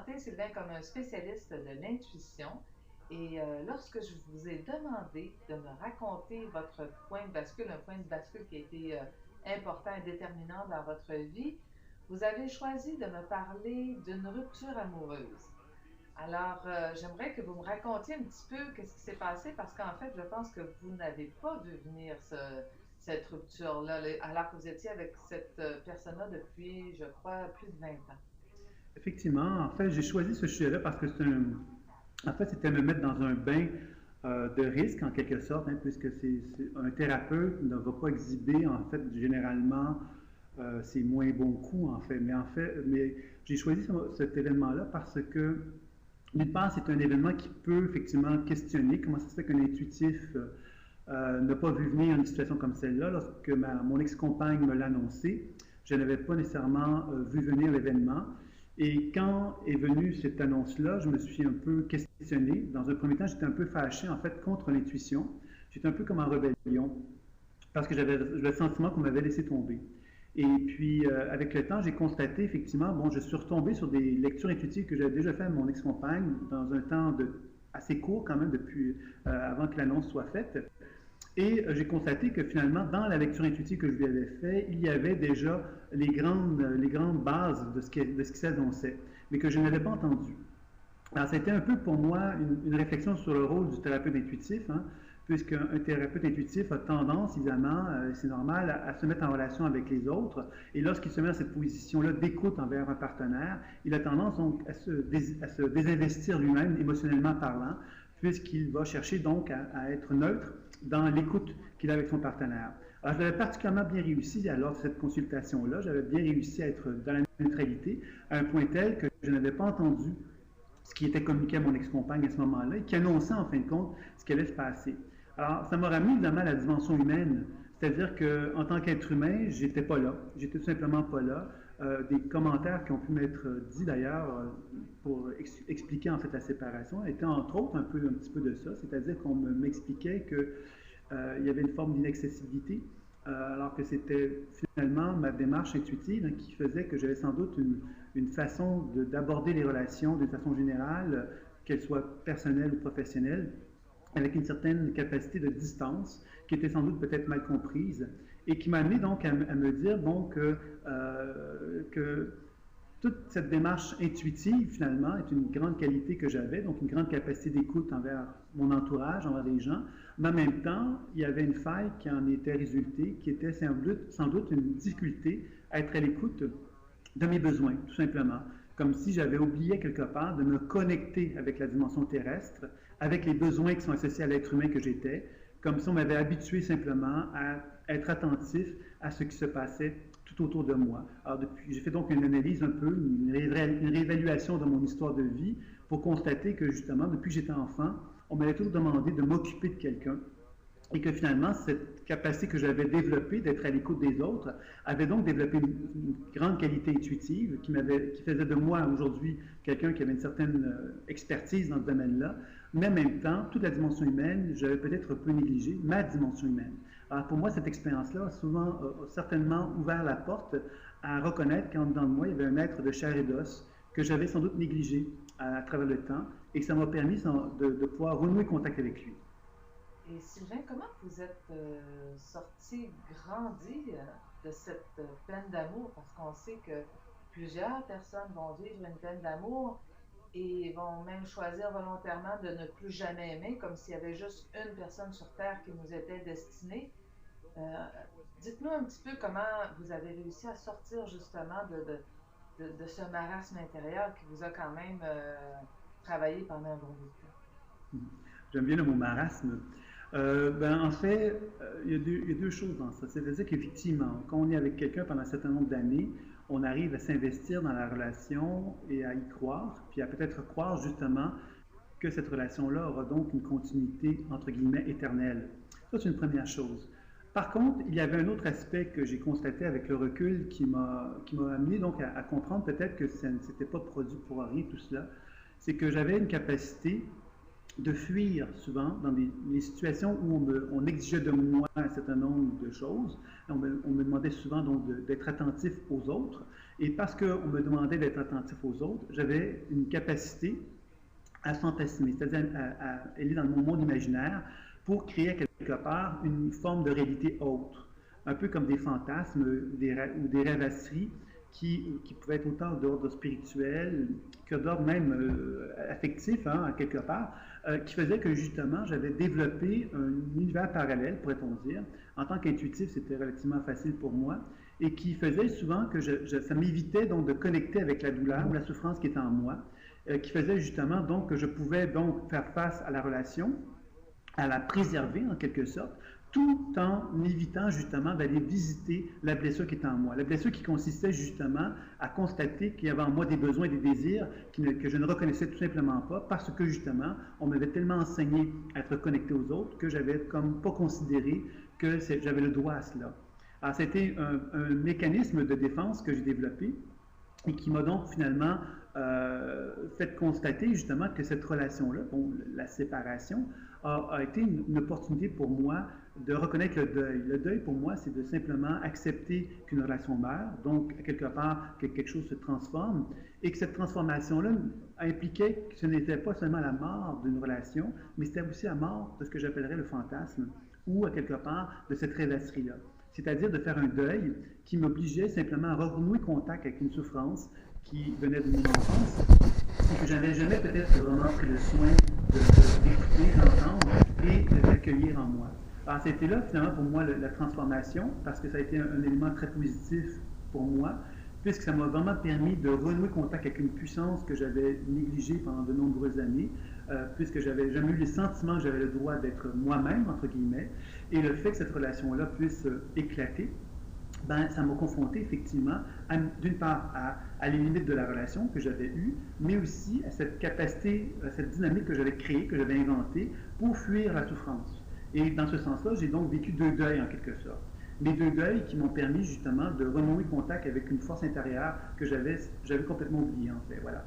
présenté, Sylvain, comme un spécialiste de l'intuition. Et lorsque je vous ai demandé de me raconter votre point de bascule, un point de bascule qui a été important et déterminant dans votre vie, vous avez choisi de me parler d'une rupture amoureuse. Alors, j'aimerais que vous me racontiez un petit peu qu'est-ce qui s'est passé parce qu'en fait, je pense que vous n'avez pas vu venir cette rupture-là, alors que vous étiez avec cette personne-là depuis, je crois, plus de 20 ans. Effectivement, en fait, j'ai choisi ce sujet-là parce que en fait, c'était me mettre dans un bain de risque, en quelque sorte, hein, puisque un thérapeute ne va pas exhiber, en fait, généralement, ses moins bons coups, en fait. Mais j'ai choisi cet événement-là parce que, d'une part, c'est un événement qui peut effectivement questionner comment ça se fait qu'un intuitif n'a pas vu venir une situation comme celle-là. Lorsque mon ex-compagne me l'a annoncé, je n'avais pas nécessairement vu venir l'événement. Et quand est venue cette annonce-là, je me suis un peu questionné. Dans un premier temps, j'étais un peu fâché, en fait, contre l'intuition. J'étais un peu comme en rébellion, parce que j'avais le sentiment qu'on m'avait laissé tomber. Et puis, avec le temps, j'ai constaté, effectivement, bon, je suis retombé sur des lectures intuitives que j'avais déjà faites à mon ex-compagne dans un temps assez court, quand même, depuis avant que l'annonce soit faite. Et j'ai constaté que finalement, dans la lecture intuitive que je lui avais faite, il y avait déjà les grandes bases de ce qui s'annonçait, mais que je n'avais pas entendu. Alors, c'était un peu pour moi une réflexion sur le rôle du thérapeute intuitif, hein, puisqu'un thérapeute intuitif a tendance, évidemment, c'est normal, à se mettre en relation avec les autres. Et lorsqu'il se met dans cette position-là d'écoute envers un partenaire, il a tendance donc à se désinvestir lui-même, émotionnellement parlant, puisqu'il va chercher donc à être neutre dans l'écoute qu'il a avec son partenaire. Alors, je l'avais particulièrement bien réussi lors de cette consultation-là. J'avais bien réussi à être dans la neutralité, à un point tel que je n'avais pas entendu ce qui était communiqué à mon ex-compagne à ce moment-là et qui annonçait en fin de compte ce qui allait se passer. Alors, ça m'a ramené évidemment à la dimension humaine, c'est-à-dire qu'en tant qu'être humain, j'étais pas là, j'étais tout simplement pas là. Des commentaires qui ont pu m'être dits d'ailleurs pour expliquer en fait la séparation étaient entre autres un petit peu de ça, c'est-à-dire qu'on m'expliquait que il y avait une forme d'inaccessibilité, alors que c'était finalement ma démarche intuitive, hein, qui faisait que j'avais sans doute une façon d'aborder les relations d'une façon générale, qu'elles soient personnelles ou professionnelles, avec une certaine capacité de distance qui était sans doute peut-être mal comprise et qui m'a amené donc à me dire bon, que toute cette démarche intuitive, finalement, est une grande qualité que j'avais, donc une grande capacité d'écoute envers mon entourage, envers les gens, mais en même temps, il y avait une faille qui en était résultée, qui était sans doute une difficulté à être à l'écoute de mes besoins, tout simplement. Comme si j'avais oublié quelque part de me connecter avec la dimension terrestre, avec les besoins qui sont associés à l'être humain que j'étais, comme si on m'avait habitué simplement à être attentif à ce qui se passait tout autour de moi. Alors, j'ai fait donc une analyse un peu, une réévaluation de mon histoire de vie pour constater que justement, depuis que j'étais enfant, on m'avait toujours demandé de m'occuper de quelqu'un et que finalement, cette capacité que j'avais développée d'être à l'écoute des autres avait donc développé une grande qualité intuitive qui faisait de moi aujourd'hui quelqu'un qui avait une certaine expertise dans ce domaine-là, mais en même temps, toute la dimension humaine, j'avais peut-être un peu négligé ma dimension humaine. Alors pour moi, cette expérience-là a certainement ouvert la porte à reconnaître qu'en dedans de moi, il y avait un être de chair et d'os que j'avais sans doute négligé à travers le temps et que ça m'a permis de pouvoir renouer contact avec lui. Et Sylvain, comment vous êtes sorti, grandi de cette peine d'amour? Parce qu'on sait que plusieurs personnes vont vivre une peine d'amour et vont même choisir volontairement de ne plus jamais aimer, comme s'il y avait juste une personne sur Terre qui nous était destinée. Euh, Dites-nous un petit peu comment vous avez réussi à sortir justement de ce marasme intérieur qui vous a quand même travaillé pendant un bon bout de temps. J'aime bien le mot marasme. En fait, il y a deux choses dans ça. C'est-à-dire qu'effectivement, quand on est avec quelqu'un pendant un certain nombre d'années, on arrive à s'investir dans la relation et à y croire, puis à peut-être croire justement que cette relation-là aura donc une continuité, entre guillemets, éternelle. Ça, c'est une première chose. Par contre, il y avait un autre aspect que j'ai constaté avec le recul qui m'a amené donc à comprendre peut-être que ça ne s'était pas produit pour rien tout cela. C'est que j'avais une capacité de fuir souvent dans les situations où on exigeait de moi un certain nombre de choses. On me demandait souvent donc d'être attentif aux autres. Et parce qu'on me demandait d'être attentif aux autres, j'avais une capacité à fantasmer, c'est-à-dire à aller dans mon monde imaginaire pour créer quelque part une forme de réalité autre. Un peu comme des fantasmes ou des rêvasseries qui pouvaient être autant d'ordre spirituel que d'ordre même affectif, hein, quelque part, qui faisait que justement j'avais développé un univers parallèle, pourrait-on dire. En tant qu'intuitif, c'était relativement facile pour moi et qui faisait souvent que ça m'évitait donc de connecter avec la douleur ou la souffrance qui était en moi, qui faisait justement donc que je pouvais donc faire face à la relation, à la préserver en quelque sorte, tout en évitant justement d'aller visiter la blessure qui était en moi. La blessure qui consistait justement à constater qu'il y avait en moi des besoins et des désirs que je ne reconnaissais tout simplement pas parce que justement on m'avait tellement enseigné à être connecté aux autres que j'avais comme pas considéré que j'avais le droit à cela. Alors c'était un mécanisme de défense que j'ai développé et qui m'a donc finalement fait constater justement que cette relation-là, bon, la séparation, a été une opportunité pour moi de reconnaître le deuil. Le deuil, pour moi, c'est de simplement accepter qu'une relation meurt, donc, quelque part, que quelque chose se transforme, et que cette transformation-là impliquait que ce n'était pas seulement la mort d'une relation, mais c'était aussi la mort de ce que j'appellerais le fantasme, ou, à quelque part, de cette rêvasserie-là. C'est-à-dire de faire un deuil qui m'obligeait simplement à renouer contact avec une souffrance qui venait de mon enfance et que je n'avais jamais peut-être vraiment pris le soin d'écouter, d'entendre et d'accueillir en moi. Alors, c'était là, finalement, pour moi, la transformation, parce que ça a été un élément très positif pour moi, puisque ça m'a vraiment permis de renouer contact avec une puissance que j'avais négligée pendant de nombreuses années, puisque j'avais jamais eu le sentiment que j'avais le droit d'être moi-même, entre guillemets, et le fait que cette relation-là puisse éclater, ben, ça m'a confronté effectivement, d'une part, à les limites de la relation que j'avais eue, mais aussi à cette capacité, à cette dynamique que j'avais créée, que j'avais inventée pour fuir la souffrance. Et dans ce sens-là, j'ai donc vécu deux deuils en quelque sorte. Les deux deuils qui m'ont permis justement de renouer contact avec une force intérieure que j'avais complètement oubliée en fait. Voilà.